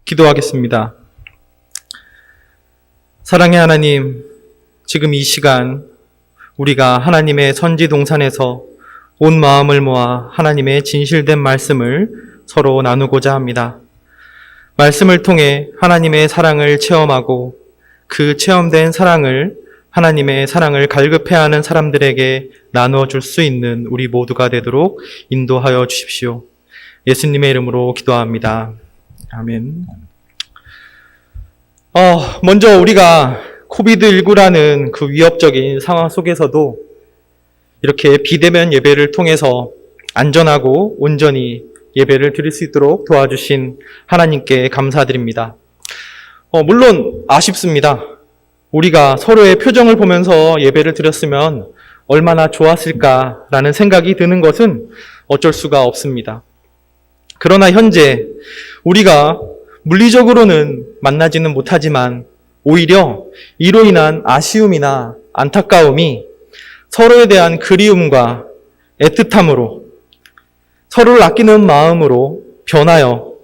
기도하겠습니다. 사랑의 하나님, 지금 이 시간 우리가 하나님의 선지 동산에서 온 마음을 모아 하나님의 진실된 말씀을 서로 나누고자 합니다. 말씀을 통해 하나님의 사랑을 체험하고 그 체험된 사랑을 하나님의 사랑을 갈급해야 하는 사람들에게 나누어 줄 수 있는 우리 모두가 되도록 인도하여 주십시오. 예수님의 이름으로 기도합니다. 아멘. 먼저 우리가 코비드19라는 그 위협적인 상황 속에서도 이렇게 비대면 예배를 통해서 안전하고 온전히 예배를 드릴 수 있도록 도와주신 하나님께 감사드립니다. 물론 아쉽습니다. 우리가 서로의 표정을 보면서 예배를 드렸으면 얼마나 좋았을까라는 생각이 드는 것은 어쩔 수가 없습니다. 그러나 현재 우리가 물리적으로는 만나지는 못하지만 오히려 이로 인한 아쉬움이나 안타까움이 서로에 대한 그리움과 애틋함으로 서로를 아끼는 마음으로 변하여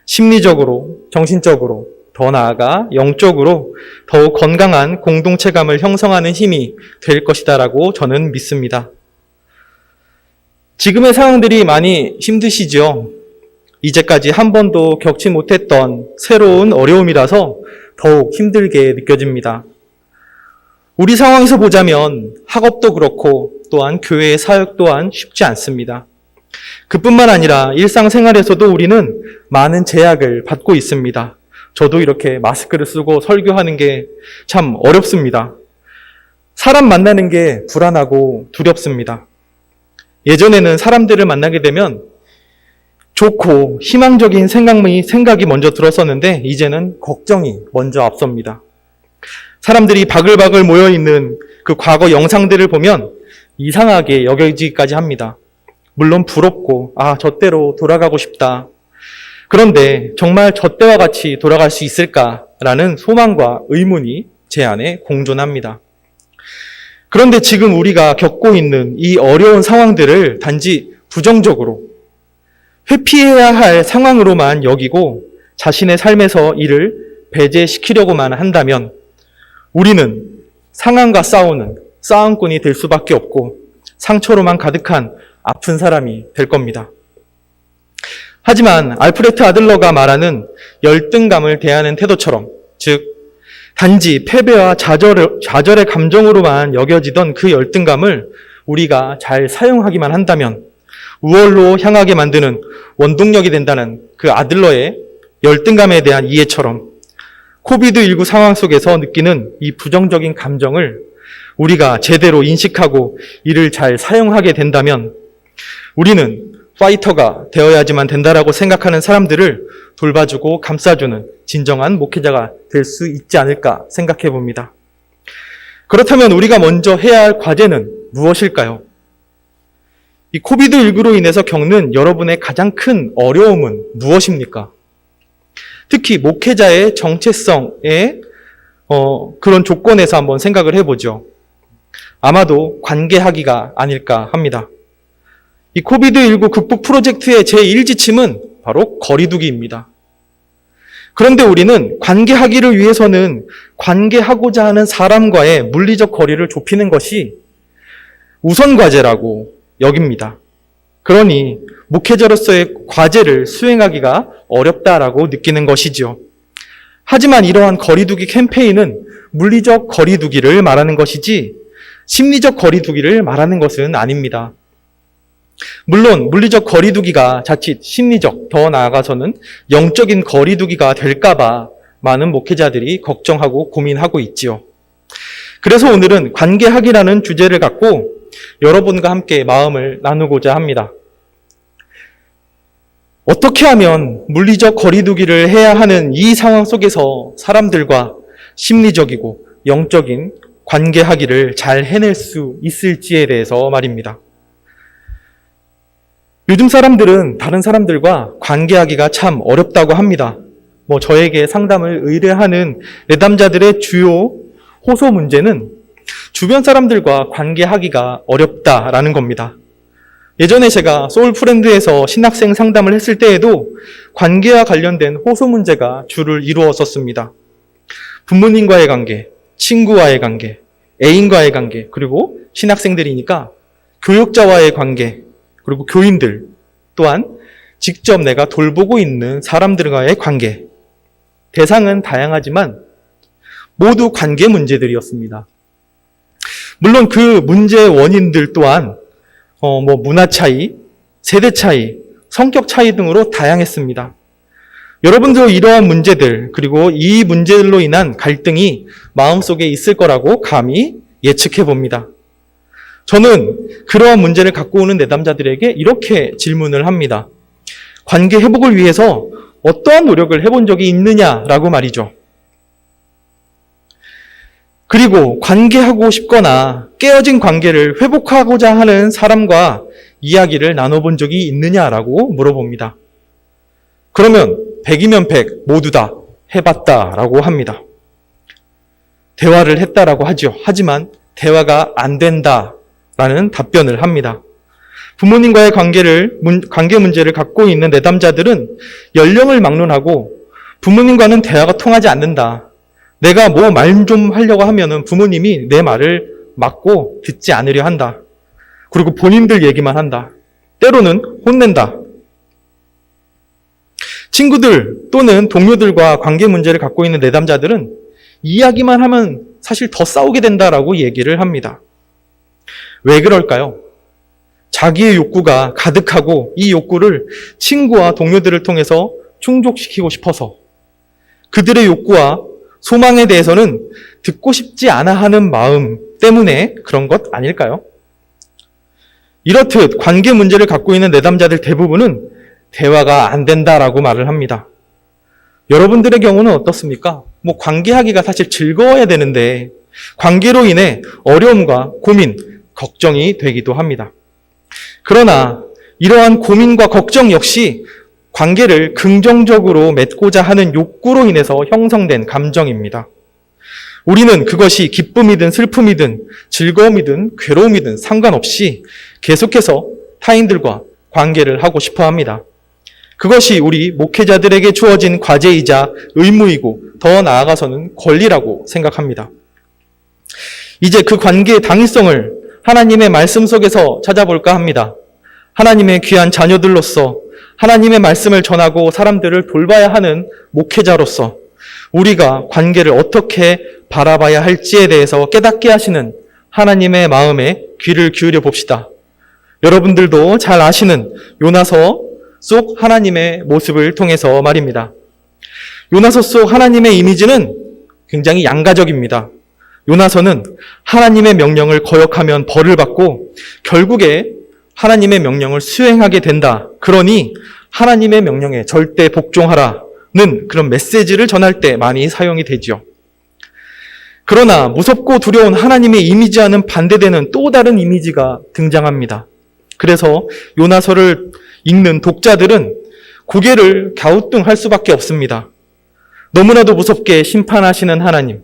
심리적으로, 정신적으로, 더 나아가 영적으로 더욱 건강한 공동체감을 형성하는 힘이 될 것이다라고 저는 믿습니다. 지금의 상황들이 많이 힘드시죠? 이제까지 한 번도 겪지 못했던 새로운 어려움이라서 더욱 힘들게 느껴집니다. 우리 상황에서 보자면 학업도 그렇고 또한 교회의 사역 또한 쉽지 않습니다. 그뿐만 아니라 일상생활에서도 우리는 많은 제약을 받고 있습니다. 저도 이렇게 마스크를 쓰고 설교하는 게 참 어렵습니다. 사람 만나는 게 불안하고 두렵습니다. 예전에는 사람들을 만나게 되면 좋고 희망적인 생각이 먼저 들었었는데 이제는 걱정이 먼저 앞섭니다. 사람들이 바글바글 모여있는 그 과거 영상들을 보면 이상하게 여겨지기까지 합니다. 물론 부럽고 저 때로 돌아가고 싶다. 그런데 정말 저 때와 같이 돌아갈 수 있을까라는 소망과 의문이 제 안에 공존합니다. 그런데 지금 우리가 겪고 있는 이 어려운 상황들을 단지 부정적으로 회피해야 할 상황으로만 여기고 자신의 삶에서 이를 배제시키려고만 한다면 우리는 상황과 싸우는 싸움꾼이 될 수밖에 없고 상처로만 가득한 아픈 사람이 될 겁니다. 하지만 알프레트 아들러가 말하는 열등감을 대하는 태도처럼, 즉 단지 패배와 좌절의 감정으로만 여겨지던 그 열등감을 우리가 잘 사용하기만 한다면 우월로 향하게 만드는 원동력이 된다는 그 아들러의 열등감에 대한 이해처럼 코비드19 상황 속에서 느끼는 이 부정적인 감정을 우리가 제대로 인식하고 이를 잘 사용하게 된다면 우리는 파이터가 되어야지만 된다라고 생각하는 사람들을 돌봐주고 감싸주는 진정한 목회자가 될 수 있지 않을까 생각해 봅니다. 그렇다면 우리가 먼저 해야 할 과제는 무엇일까요? 이 코비드19로 인해서 겪는 여러분의 가장 큰 어려움은 무엇입니까? 특히 목회자의 정체성의 그런 조건에서 한번 생각을 해보죠. 아마도 관계하기가 아닐까 합니다. 이 코비드19 극복 프로젝트의 제1지침은 바로 거리두기입니다. 그런데 우리는 관계하기를 위해서는 관계하고자 하는 사람과의 물리적 거리를 좁히는 것이 우선 과제라고 여깁니다. 그러니 목회자로서의 과제를 수행하기가 어렵다라고 느끼는 것이지요. 하지만 이러한 거리두기 캠페인은 물리적 거리두기를 말하는 것이지 심리적 거리두기를 말하는 것은 아닙니다. 물론 물리적 거리두기가 자칫 심리적, 더 나아가서는 영적인 거리두기가 될까봐 많은 목회자들이 걱정하고 고민하고 있지요. 그래서 오늘은 관계하기라는 주제를 갖고 여러분과 함께 마음을 나누고자 합니다. 어떻게 하면 물리적 거리두기를 해야 하는 이 상황 속에서 사람들과 심리적이고 영적인 관계하기를 잘 해낼 수 있을지에 대해서 말입니다. 요즘 사람들은 다른 사람들과 관계하기가 참 어렵다고 합니다. 저에게 상담을 의뢰하는 내담자들의 주요 호소 문제는 주변 사람들과 관계하기가 어렵다라는 겁니다. 예전에 제가 소울프렌드에서 신학생 상담을 했을 때에도 관계와 관련된 호소 문제가 주를 이루었었습니다. 부모님과의 관계, 친구와의 관계, 애인과의 관계, 그리고 신학생들이니까 교육자와의 관계, 그리고 교인들, 또한 직접 내가 돌보고 있는 사람들과의 관계. 대상은 다양하지만 모두 관계 문제들이었습니다. 물론 그 문제의 원인들 또한 문화 차이, 세대 차이, 성격 차이 등으로 다양했습니다. 여러분도 이러한 문제들, 그리고 이 문제들로 인한 갈등이 마음속에 있을 거라고 감히 예측해 봅니다. 저는 그러한 문제를 갖고 오는 내담자들에게 이렇게 질문을 합니다. 관계 회복을 위해서 어떠한 노력을 해본 적이 있느냐라고 말이죠. 그리고 관계하고 싶거나 깨어진 관계를 회복하고자 하는 사람과 이야기를 나눠본 적이 있느냐라고 물어봅니다. 그러면 100이면 100 모두 다 해봤다라고 합니다. 대화를 했다라고 하죠. 하지만 대화가 안 된다라는 답변을 합니다. 부모님과의 관계 문제를 갖고 있는 내담자들은 연령을 막론하고 부모님과는 대화가 통하지 않는다. 내가 뭐 말 좀 하려고 하면은 부모님이 내 말을 막고 듣지 않으려 한다. 그리고 본인들 얘기만 한다. 때로는 혼낸다. 친구들 또는 동료들과 관계 문제를 갖고 있는 내담자들은 이야기만 하면 사실 더 싸우게 된다라고 얘기를 합니다. 왜 그럴까요? 자기의 욕구가 가득하고 이 욕구를 친구와 동료들을 통해서 충족시키고 싶어서 그들의 욕구와 소망에 대해서는 듣고 싶지 않아 하는 마음 때문에 그런 것 아닐까요? 이렇듯 관계 문제를 갖고 있는 내담자들 대부분은 대화가 안 된다라고 말을 합니다. 여러분들의 경우는 어떻습니까? 관계하기가 사실 즐거워야 되는데 관계로 인해 어려움과 고민, 걱정이 되기도 합니다. 그러나 이러한 고민과 걱정 역시 관계를 긍정적으로 맺고자 하는 욕구로 인해서 형성된 감정입니다. 우리는 그것이 기쁨이든 슬픔이든 즐거움이든 괴로움이든 상관없이 계속해서 타인들과 관계를 하고 싶어 합니다. 그것이 우리 목회자들에게 주어진 과제이자 의무이고 더 나아가서는 권리라고 생각합니다. 이제 그 관계의 당위성을 하나님의 말씀 속에서 찾아볼까 합니다. 하나님의 귀한 자녀들로서 하나님의 말씀을 전하고 사람들을 돌봐야 하는 목회자로서 우리가 관계를 어떻게 바라봐야 할지에 대해서 깨닫게 하시는 하나님의 마음에 귀를 기울여 봅시다. 여러분들도 잘 아시는 요나서 속 하나님의 모습을 통해서 말입니다. 요나서 속 하나님의 이미지는 굉장히 양가적입니다. 요나서는 하나님의 명령을 거역하면 벌을 받고 결국에 하나님의 명령을 수행하게 된다. 그러니 하나님의 명령에 절대 복종하라는 그런 메시지를 전할 때 많이 사용이 되죠. 그러나 무섭고 두려운 하나님의 이미지와는 반대되는 또 다른 이미지가 등장합니다. 그래서 요나서를 읽는 독자들은 고개를 갸우뚱할 수밖에 없습니다. 너무나도 무섭게 심판하시는 하나님,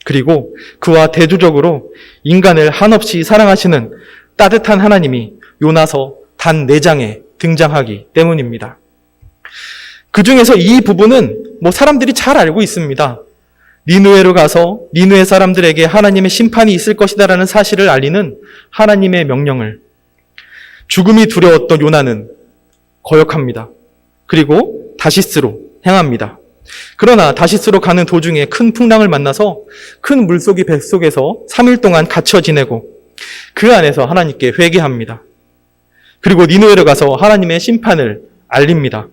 그리고 그와 대조적으로 인간을 한없이 사랑하시는 따뜻한 하나님이 요나서 단 4장에 등장하기 때문입니다. 그 중에서 이 부분은 사람들이 잘 알고 있습니다. 니느웨로 가서 니느웨 사람들에게 하나님의 심판이 있을 것이다라는 사실을 알리는 하나님의 명령을 죽음이 두려웠던 요나는 거역합니다. 그리고 다시스로 향합니다. 그러나 다시스로 가는 도중에 큰 풍랑을 만나서 큰 물속의 뱃속에서 3일 동안 갇혀 지내고 그 안에서 하나님께 회개합니다. 그리고 니느웨로 가서 하나님의 심판을 알립니다.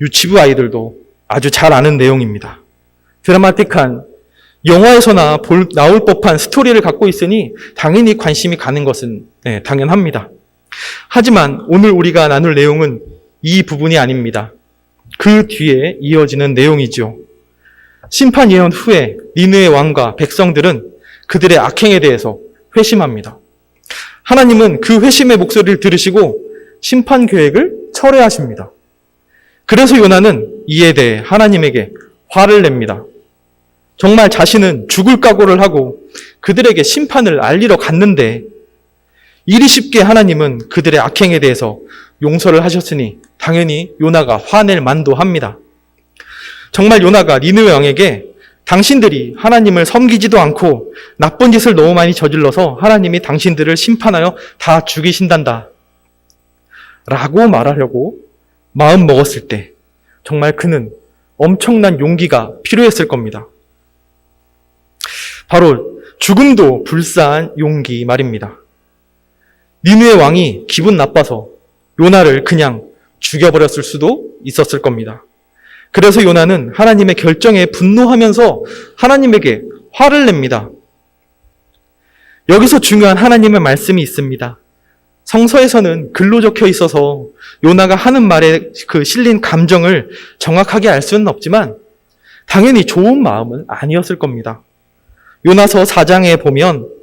유치부 아이들도 아주 잘 아는 내용입니다. 드라마틱한 영화에서나 나올 법한 스토리를 갖고 있으니 당연히 관심이 가는 것은 당연합니다. 하지만 오늘 우리가 나눌 내용은 이 부분이 아닙니다. 그 뒤에 이어지는 내용이죠. 심판 예언 후에 니느웨 왕과 백성들은 그들의 악행에 대해서 회심합니다. 하나님은 그 회심의 목소리를 들으시고 심판 계획을 철회하십니다. 그래서 요나는 이에 대해 하나님에게 화를 냅니다. 정말 자신은 죽을 각오를 하고 그들에게 심판을 알리러 갔는데 이리 쉽게 하나님은 그들의 악행에 대해서 용서를 하셨으니 당연히 요나가 화낼 만도 합니다. 정말 요나가 니느웨 왕에게 당신들이 하나님을 섬기지도 않고 나쁜 짓을 너무 많이 저질러서 하나님이 당신들을 심판하여 다 죽이신단다 라고 말하려고 마음 먹었을 때 정말 그는 엄청난 용기가 필요했을 겁니다. 바로 죽음도 불사한 용기 말입니다. 니느웨 왕이 기분 나빠서 요나를 그냥 죽여버렸을 수도 있었을 겁니다. 그래서 요나는 하나님의 결정에 분노하면서 하나님에게 화를 냅니다. 여기서 중요한 하나님의 말씀이 있습니다. 성서에서는 글로 적혀 있어서 요나가 하는 말에 그 실린 감정을 정확하게 알 수는 없지만 당연히 좋은 마음은 아니었을 겁니다. 요나서 4장에 보면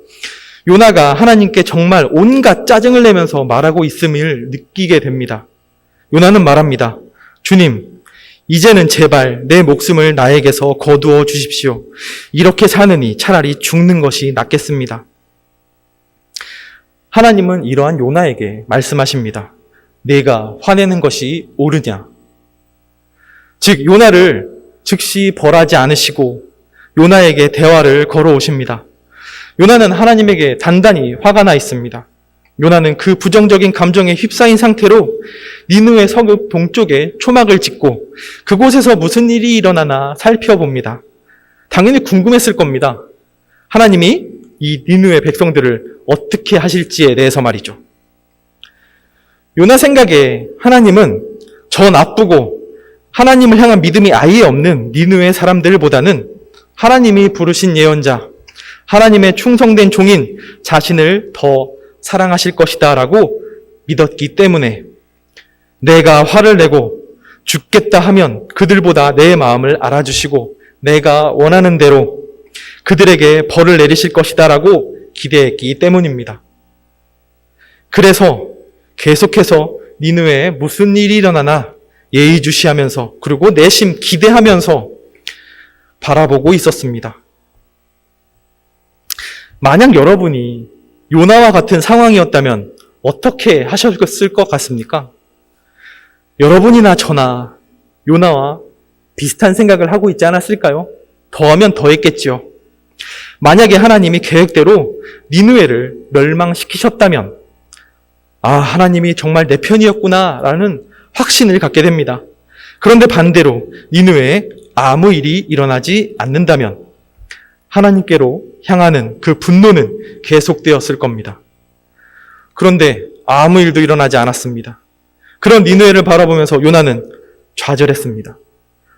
요나가 하나님께 정말 온갖 짜증을 내면서 말하고 있음을 느끼게 됩니다. 요나는 말합니다. 주님, 이제는 제발 내 목숨을 나에게서 거두어 주십시오. 이렇게 사느니 차라리 죽는 것이 낫겠습니다. 하나님은 이러한 요나에게 말씀하십니다. 내가 화내는 것이 옳으냐? 즉 요나를 즉시 벌하지 않으시고 요나에게 대화를 걸어오십니다. 요나는 하나님에게 단단히 화가 나 있습니다. 요나는 그 부정적인 감정에 휩싸인 상태로 니느웨 서급 동쪽에 초막을 짓고 그곳에서 무슨 일이 일어나나 살펴봅니다. 당연히 궁금했을 겁니다. 하나님이 이 니느웨 백성들을 어떻게 하실지에 대해서 말이죠. 요나 생각에 하나님은 저 나쁘고 하나님을 향한 믿음이 아예 없는 니느웨 사람들보다는 하나님이 부르신 예언자, 하나님의 충성된 종인 자신을 더 사랑하실 것이다 라고 믿었기 때문에 내가 화를 내고 죽겠다 하면 그들보다 내 마음을 알아주시고 내가 원하는 대로 그들에게 벌을 내리실 것이다 라고 기대했기 때문입니다. 그래서 계속해서 니느웨에 무슨 일이 일어나나 예의주시하면서 그리고 내심 기대하면서 바라보고 있었습니다. 만약 여러분이 요나와 같은 상황이었다면 어떻게 하셨을 것 같습니까? 여러분이나 저나 요나와 비슷한 생각을 하고 있지 않았을까요? 더하면 더했겠지요. 만약에 하나님이 계획대로 니느웨를 멸망시키셨다면 하나님이 정말 내 편이었구나 라는 확신을 갖게 됩니다. 그런데 반대로 니느웨에 아무 일이 일어나지 않는다면 하나님께로 향하는 그 분노는 계속되었을 겁니다. 그런데 아무 일도 일어나지 않았습니다. 그런 니느웨를 바라보면서 요나는 좌절했습니다.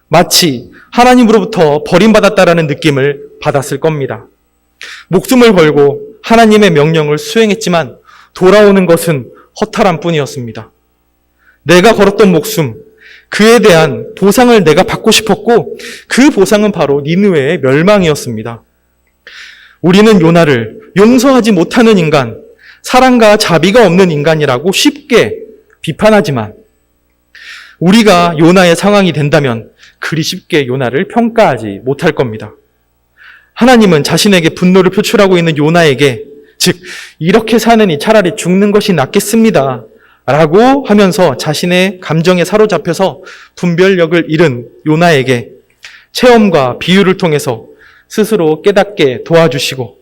마치 하나님으로부터 버림받았다라는 느낌을 받았을 겁니다. 목숨을 걸고 하나님의 명령을 수행했지만 돌아오는 것은 허탈한 뿐이었습니다. 내가 걸었던 목숨, 그에 대한 보상을 내가 받고 싶었고 그 보상은 바로 니느웨의 멸망이었습니다. 우리는 요나를 용서하지 못하는 인간, 사랑과 자비가 없는 인간이라고 쉽게 비판하지만 우리가 요나의 상황이 된다면 그리 쉽게 요나를 평가하지 못할 겁니다. 하나님은 자신에게 분노를 표출하고 있는 요나에게 즉 이렇게 사느니 차라리 죽는 것이 낫겠습니다 라고 하면서 자신의 감정에 사로잡혀서 분별력을 잃은 요나에게 체험과 비유를 통해서 스스로 깨닫게 도와주시고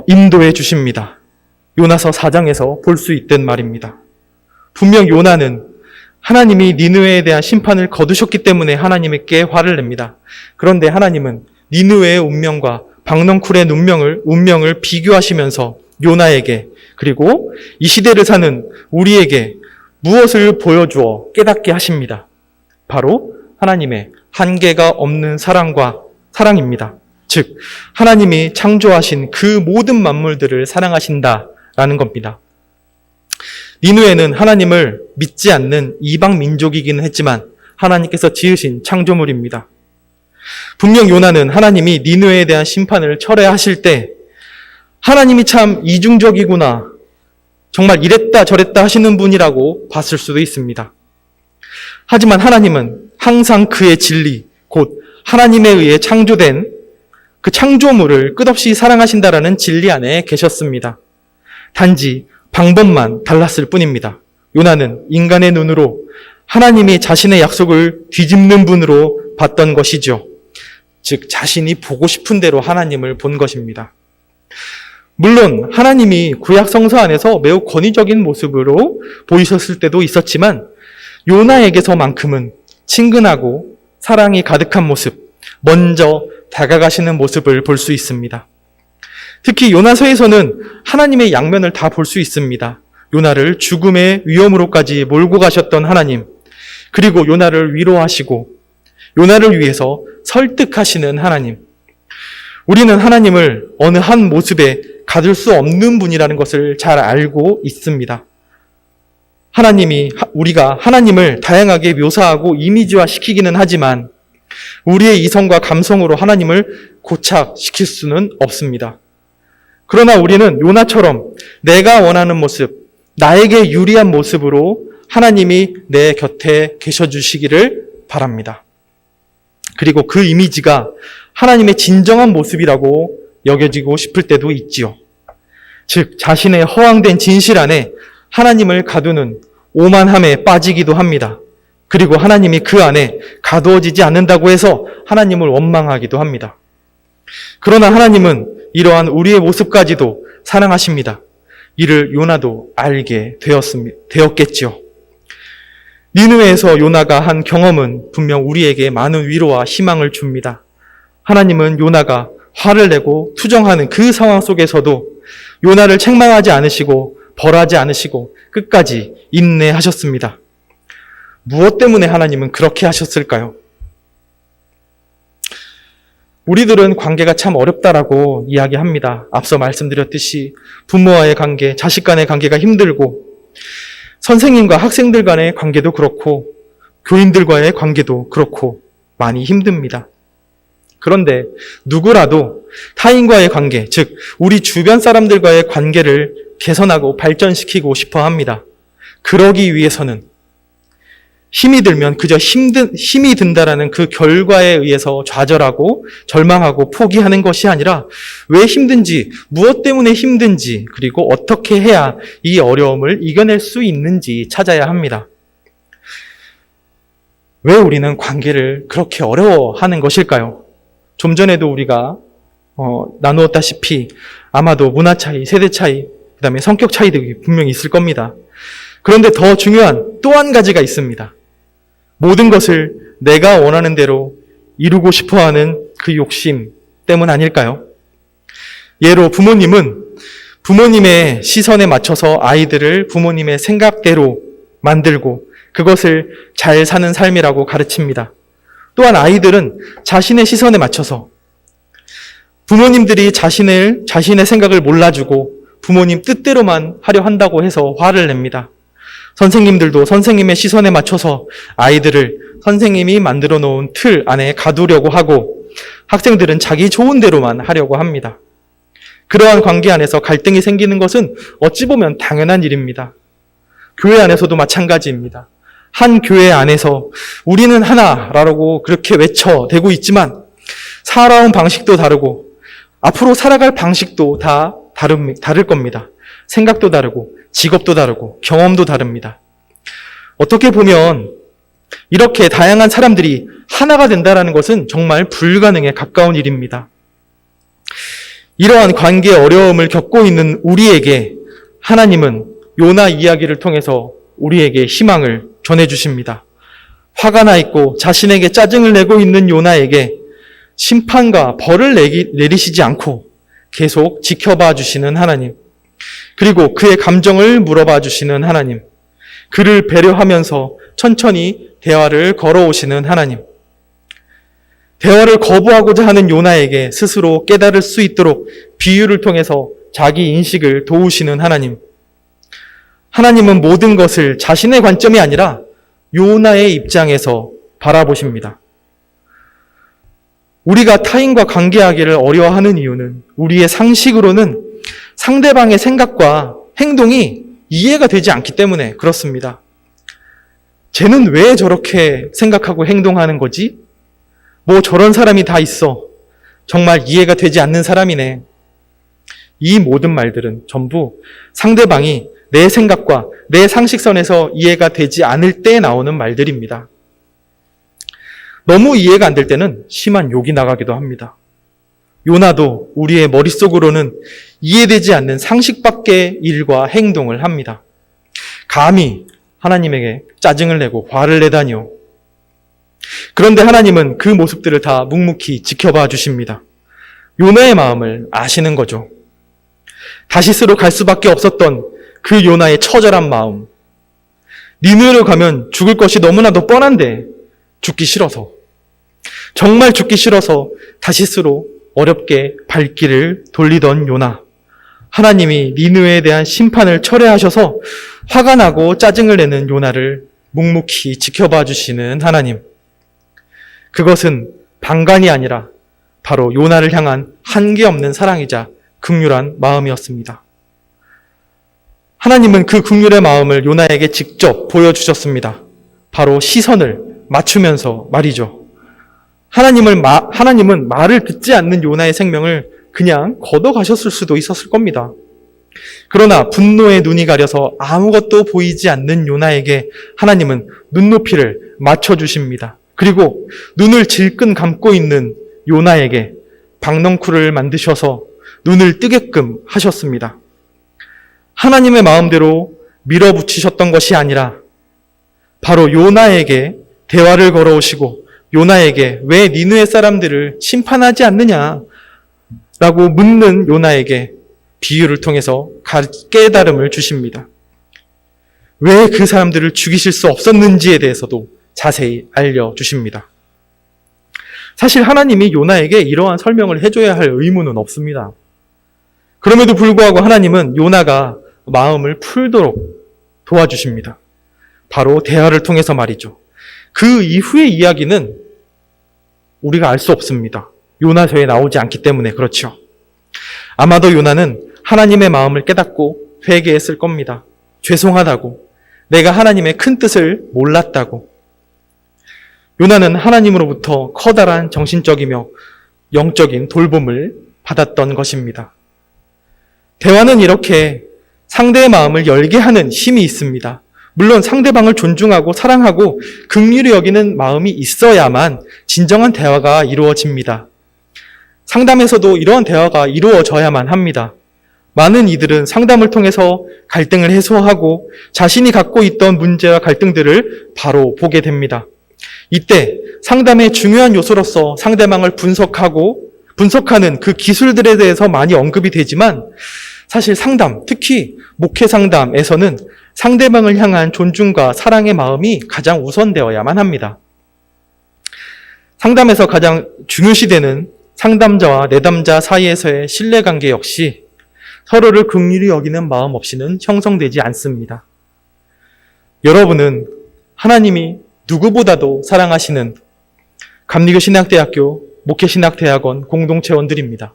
인도해 주십니다. 요나서 4장에서 볼 수 있던 말입니다. 분명 요나는 하나님이 니느웨에 대한 심판을 거두셨기 때문에 하나님께 화를 냅니다. 그런데 하나님은 니느웨의 운명과 박넝쿨의 운명을 비교하시면서 요나에게 그리고 이 시대를 사는 우리에게 무엇을 보여주어 깨닫게 하십니다. 바로 하나님의 한계가 없는 사랑입니다. 즉 하나님이 창조하신 그 모든 만물들을 사랑하신다라는 겁니다. 니느웨는 하나님을 믿지 않는 이방 민족이기는 했지만 하나님께서 지으신 창조물입니다. 분명 요나는 하나님이 니느웨에 대한 심판을 철회하실 때 하나님이 참 이중적이구나, 정말 이랬다 저랬다 하시는 분이라고 봤을 수도 있습니다. 하지만 하나님은 항상 그의 진리, 곧 하나님에 의해 창조된 그 창조물을 끝없이 사랑하신다라는 진리 안에 계셨습니다. 단지 방법만 달랐을 뿐입니다. 요나는 인간의 눈으로 하나님이 자신의 약속을 뒤집는 분으로 봤던 것이죠. 즉 자신이 보고 싶은 대로 하나님을 본 것입니다. 물론 하나님이 구약 성서 안에서 매우 권위적인 모습으로 보이셨을 때도 있었지만 요나에게서만큼은 친근하고 사랑이 가득한 모습, 먼저 다가가시는 모습을 볼 수 있습니다. 특히 요나서에서는 하나님의 양면을 다 볼 수 있습니다. 요나를 죽음의 위험으로까지 몰고 가셨던 하나님, 그리고 요나를 위로하시고 요나를 위해서 설득하시는 하나님. 우리는 하나님을 어느 한 모습에 가둘 수 없는 분이라는 것을 잘 알고 있습니다. 우리가 하나님을 다양하게 묘사하고 이미지화 시키기는 하지만 우리의 이성과 감성으로 하나님을 고착시킬 수는 없습니다. 그러나 우리는 요나처럼 내가 원하는 모습, 나에게 유리한 모습으로 하나님이 내 곁에 계셔 주시기를 바랍니다. 그리고 그 이미지가 하나님의 진정한 모습이라고 여겨지고 싶을 때도 있지요. 즉 자신의 허황된 진실 안에 하나님을 가두는 오만함에 빠지기도 합니다. 그리고 하나님이 그 안에 가두어지지 않는다고 해서 하나님을 원망하기도 합니다. 그러나 하나님은 이러한 우리의 모습까지도 사랑하십니다. 이를 요나도 알게 되었겠지요. 니느웨에서 요나가 한 경험은 분명 우리에게 많은 위로와 희망을 줍니다. 하나님은 요나가 화를 내고 투정하는 그 상황 속에서도 요나를 책망하지 않으시고 벌하지 않으시고 끝까지 인내하셨습니다. 무엇 때문에 하나님은 그렇게 하셨을까요? 우리들은 관계가 참 어렵다라고 이야기합니다. 앞서 말씀드렸듯이 부모와의 관계, 자식 간의 관계가 힘들고 선생님과 학생들 간의 관계도 그렇고 교인들과의 관계도 그렇고 많이 힘듭니다. 그런데 누구라도 타인과의 관계, 즉 우리 주변 사람들과의 관계를 개선하고 발전시키고 싶어 합니다. 그러기 위해서는 힘이 들면 그저 힘이 든다라는 그 결과에 의해서 좌절하고 절망하고 포기하는 것이 아니라 왜 힘든지, 무엇 때문에 힘든지, 그리고 어떻게 해야 이 어려움을 이겨낼 수 있는지 찾아야 합니다. 왜 우리는 관계를 그렇게 어려워하는 것일까요? 좀 전에도 우리가 나누었다시피 아마도 문화 차이, 세대 차이, 그 다음에 성격 차이들이 분명히 있을 겁니다. 그런데 더 중요한 또 한 가지가 있습니다. 모든 것을 내가 원하는 대로 이루고 싶어하는 그 욕심 때문 아닐까요? 예로 부모님은 부모님의 시선에 맞춰서 아이들을 부모님의 생각대로 만들고 그것을 잘 사는 삶이라고 가르칩니다. 또한 아이들은 자신의 시선에 맞춰서 부모님들이 자신의 생각을 몰라주고 부모님 뜻대로만 하려 한다고 해서 화를 냅니다. 선생님들도 선생님의 시선에 맞춰서 아이들을 선생님이 만들어 놓은 틀 안에 가두려고 하고 학생들은 자기 좋은 대로만 하려고 합니다. 그러한 관계 안에서 갈등이 생기는 것은 어찌 보면 당연한 일입니다. 교회 안에서도 마찬가지입니다. 한 교회 안에서 우리는 하나라고 그렇게 외쳐대고 있지만 살아온 방식도 다르고 앞으로 살아갈 방식도 다 다를 겁니다. 생각도 다르고 직업도 다르고 경험도 다릅니다. 어떻게 보면 이렇게 다양한 사람들이 하나가 된다는 것은 정말 불가능에 가까운 일입니다. 이러한 관계의 어려움을 겪고 있는 우리에게 하나님은 요나 이야기를 통해서 우리에게 희망을 전해주십니다. 화가 나 있고 자신에게 짜증을 내고 있는 요나에게 심판과 벌을 내리시지 않고 계속 지켜봐 주시는 하나님, 그리고 그의 감정을 물어봐 주시는 하나님, 그를 배려하면서 천천히 대화를 걸어오시는 하나님, 대화를 거부하고자 하는 요나에게 스스로 깨달을 수 있도록 비유를 통해서 자기 인식을 도우시는 하나님, 하나님은 모든 것을 자신의 관점이 아니라 요나의 입장에서 바라보십니다. 우리가 타인과 관계하기를 어려워하는 이유는 우리의 상식으로는 상대방의 생각과 행동이 이해가 되지 않기 때문에 그렇습니다. 쟤는 왜 저렇게 생각하고 행동하는 거지? 뭐 저런 사람이 다 있어. 정말 이해가 되지 않는 사람이네. 이 모든 말들은 전부 상대방이 내 생각과 내 상식선에서 이해가 되지 않을 때 나오는 말들입니다. 너무 이해가 안 될 때는 심한 욕이 나가기도 합니다. 요나도 우리의 머릿속으로는 이해되지 않는 상식 밖의 일과 행동을 합니다. 감히 하나님에게 짜증을 내고 화를 내다니요. 그런데 하나님은 그 모습들을 다 묵묵히 지켜봐 주십니다. 요나의 마음을 아시는 거죠. 다시스로 갈 수밖에 없었던 그 요나의 처절한 마음. 니느웨로 가면 죽을 것이 너무나도 뻔한데 죽기 싫어서, 정말 죽기 싫어서 다시스로 어렵게 발길을 돌리던 요나. 하나님이 니느웨에 대한 심판을 철회하셔서 화가 나고 짜증을 내는 요나를 묵묵히 지켜봐 주시는 하나님. 그것은 방관이 아니라 바로 요나를 향한 한계 없는 사랑이자 긍휼한 마음이었습니다. 하나님은 그 긍휼의 마음을 요나에게 직접 보여주셨습니다. 바로 시선을 맞추면서 말이죠. 하나님은 말을 듣지 않는 요나의 생명을 그냥 걷어가셨을 수도 있었을 겁니다. 그러나 분노의 눈이 가려서 아무것도 보이지 않는 요나에게 하나님은 눈높이를 맞춰주십니다. 그리고 눈을 질끈 감고 있는 요나에게 박넝쿨을 만드셔서 눈을 뜨게끔 하셨습니다. 하나님의 마음대로 밀어붙이셨던 것이 아니라 바로 요나에게 대화를 걸어오시고 요나에게 왜 니느웨 사람들을 심판하지 않느냐라고 묻는 요나에게 비유를 통해서 깨달음을 주십니다. 왜 그 사람들을 죽이실 수 없었는지에 대해서도 자세히 알려주십니다. 사실 하나님이 요나에게 이러한 설명을 해줘야 할 의무는 없습니다. 그럼에도 불구하고 하나님은 요나가 마음을 풀도록 도와주십니다. 바로 대화를 통해서 말이죠. 그 이후의 이야기는 우리가 알 수 없습니다. 요나서에 나오지 않기 때문에 그렇죠. 아마도 요나는 하나님의 마음을 깨닫고 회개했을 겁니다. 죄송하다고, 내가 하나님의 큰 뜻을 몰랐다고. 요나는 하나님으로부터 커다란 정신적이며 영적인 돌봄을 받았던 것입니다. 대화는 이렇게 상대의 마음을 열게 하는 힘이 있습니다. 물론 상대방을 존중하고 사랑하고 긍휼히 여기는 마음이 있어야만 진정한 대화가 이루어집니다. 상담에서도 이러한 대화가 이루어져야만 합니다. 많은 이들은 상담을 통해서 갈등을 해소하고 자신이 갖고 있던 문제와 갈등들을 바로 보게 됩니다. 이때 상담의 중요한 요소로서 상대방을 분석하는 그 기술들에 대해서 많이 언급이 되지만 사실 상담, 특히 목회 상담에서는 상대방을 향한 존중과 사랑의 마음이 가장 우선되어야만 합니다. 상담에서 가장 중요시되는 상담자와 내담자 사이에서의 신뢰관계 역시 서로를 긍휼히 여기는 마음 없이는 형성되지 않습니다. 여러분은 하나님이 누구보다도 사랑하시는 감리교 신학대학교 목회신학대학원 공동체원들입니다.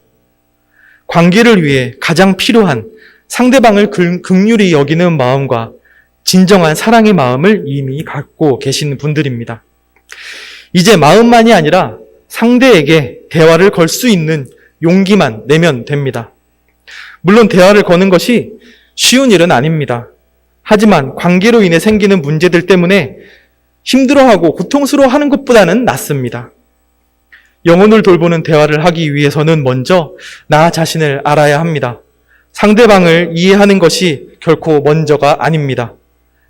관계를 위해 가장 필요한 상대방을 긍휼히 여기는 마음과 진정한 사랑의 마음을 이미 갖고 계신 분들입니다. 이제 마음만이 아니라 상대에게 대화를 걸 수 있는 용기만 내면 됩니다. 물론 대화를 거는 것이 쉬운 일은 아닙니다. 하지만 관계로 인해 생기는 문제들 때문에 힘들어하고 고통스러워하는 것보다는 낫습니다. 영혼을 돌보는 대화를 하기 위해서는 먼저 나 자신을 알아야 합니다. 상대방을 이해하는 것이 결코 먼저가 아닙니다.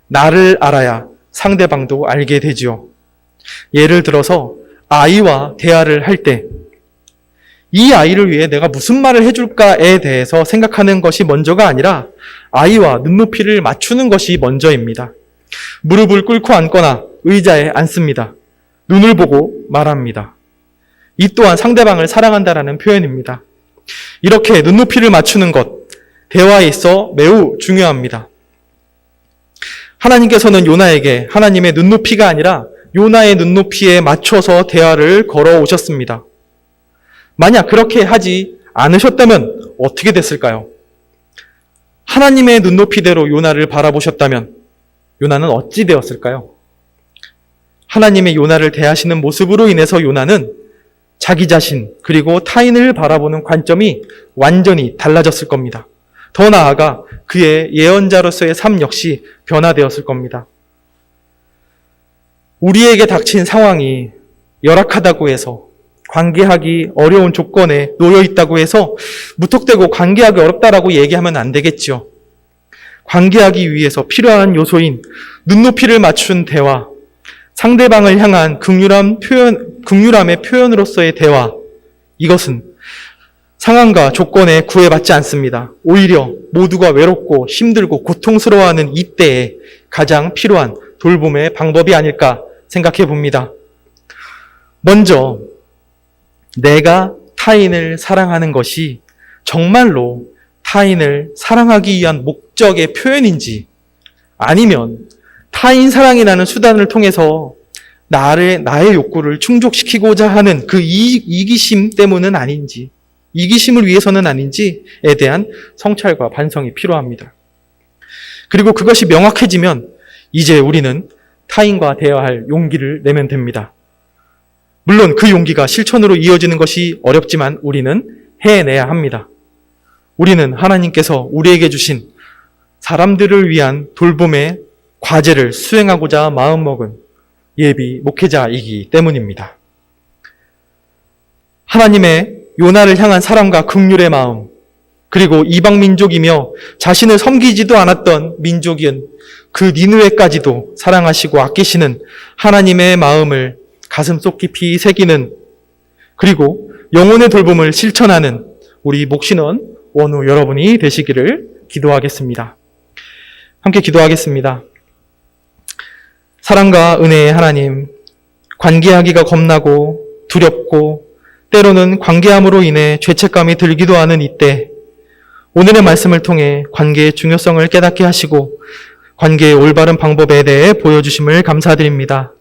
나를 알아야 상대방도 알게 되지요. 예를 들어서 아이와 대화를 할 때 이 아이를 위해 내가 무슨 말을 해줄까에 대해서 생각하는 것이 먼저가 아니라 아이와 눈높이를 맞추는 것이 먼저입니다. 무릎을 꿇고 앉거나 의자에 앉습니다. 눈을 보고 말합니다. 이 또한 상대방을 사랑한다라는 표현입니다. 이렇게 눈높이를 맞추는 것, 대화에 있어 매우 중요합니다. 하나님께서는 요나에게 하나님의 눈높이가 아니라 요나의 눈높이에 맞춰서 대화를 걸어오셨습니다. 만약 그렇게 하지 않으셨다면 어떻게 됐을까요? 하나님의 눈높이대로 요나를 바라보셨다면 요나는 어찌 되었을까요? 하나님의 요나를 대하시는 모습으로 인해서 요나는 자기 자신 그리고 타인을 바라보는 관점이 완전히 달라졌을 겁니다. 더 나아가 그의 예언자로서의 삶 역시 변화되었을 겁니다. 우리에게 닥친 상황이 열악하다고 해서, 관계하기 어려운 조건에 놓여 있다고 해서 무턱대고 관계하기 어렵다라고 얘기하면 안 되겠죠. 관계하기 위해서 필요한 요소인 눈높이를 맞춘 대화, 상대방을 향한 긍휼함의 표현으로서의 대화, 이것은 상황과 조건에 구애받지 않습니다. 오히려 모두가 외롭고 힘들고 고통스러워하는 이때에 가장 필요한 돌봄의 방법이 아닐까 생각해 봅니다. 먼저 내가 타인을 사랑하는 것이 정말로 타인을 사랑하기 위한 목적의 표현인지, 아니면 타인 사랑이라는 수단을 통해서 나의 욕구를 충족시키고자 하는 그 이기심 때문은 아닌지, 이기심을 위해서는 아닌지에 대한 성찰과 반성이 필요합니다. 그리고 그것이 명확해지면 이제 우리는 타인과 대화할 용기를 내면 됩니다. 물론 그 용기가 실천으로 이어지는 것이 어렵지만 우리는 해내야 합니다. 우리는 하나님께서 우리에게 주신 사람들을 위한 돌봄의 과제를 수행하고자 마음먹은 예비 목회자이기 때문입니다. 하나님의 요나를 향한 사랑과 긍휼의 마음, 그리고 이방 민족이며 자신을 섬기지도 않았던 민족인 그 니느웨까지도 사랑하시고 아끼시는 하나님의 마음을 가슴속 깊이 새기는, 그리고 영혼의 돌봄을 실천하는 우리 목신원 원우 여러분이 되시기를 기도하겠습니다. 함께 기도하겠습니다. 사랑과 은혜의 하나님, 관계하기가 겁나고 두렵고 때로는 관계함으로 인해 죄책감이 들기도 하는 이때, 오늘의 말씀을 통해 관계의 중요성을 깨닫게 하시고 관계의 올바른 방법에 대해 보여주심을 감사드립니다.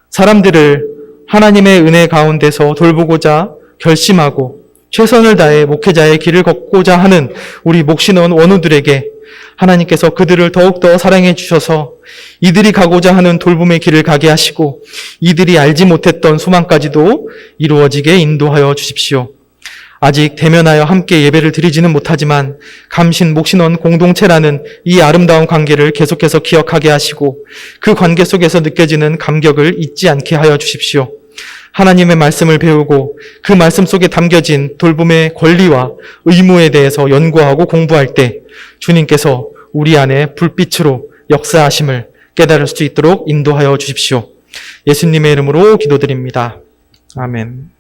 사람들을 하나님의 은혜 가운데서 돌보고자 결심하고 최선을 다해 목회자의 길을 걷고자 하는 우리 목신원 원우들에게 하나님께서 그들을 더욱더 사랑해 주셔서 이들이 가고자 하는 돌봄의 길을 가게 하시고 이들이 알지 못했던 소망까지도 이루어지게 인도하여 주십시오. 아직 대면하여 함께 예배를 드리지는 못하지만 감신 목신원 공동체라는 이 아름다운 관계를 계속해서 기억하게 하시고 그 관계 속에서 느껴지는 감격을 잊지 않게 하여 주십시오. 하나님의 말씀을 배우고 그 말씀 속에 담겨진 돌봄의 권리와 의무에 대해서 연구하고 공부할 때 주님께서 우리 안에 불빛으로 역사하심을 깨달을 수 있도록 인도하여 주십시오. 예수님의 이름으로 기도드립니다. 아멘.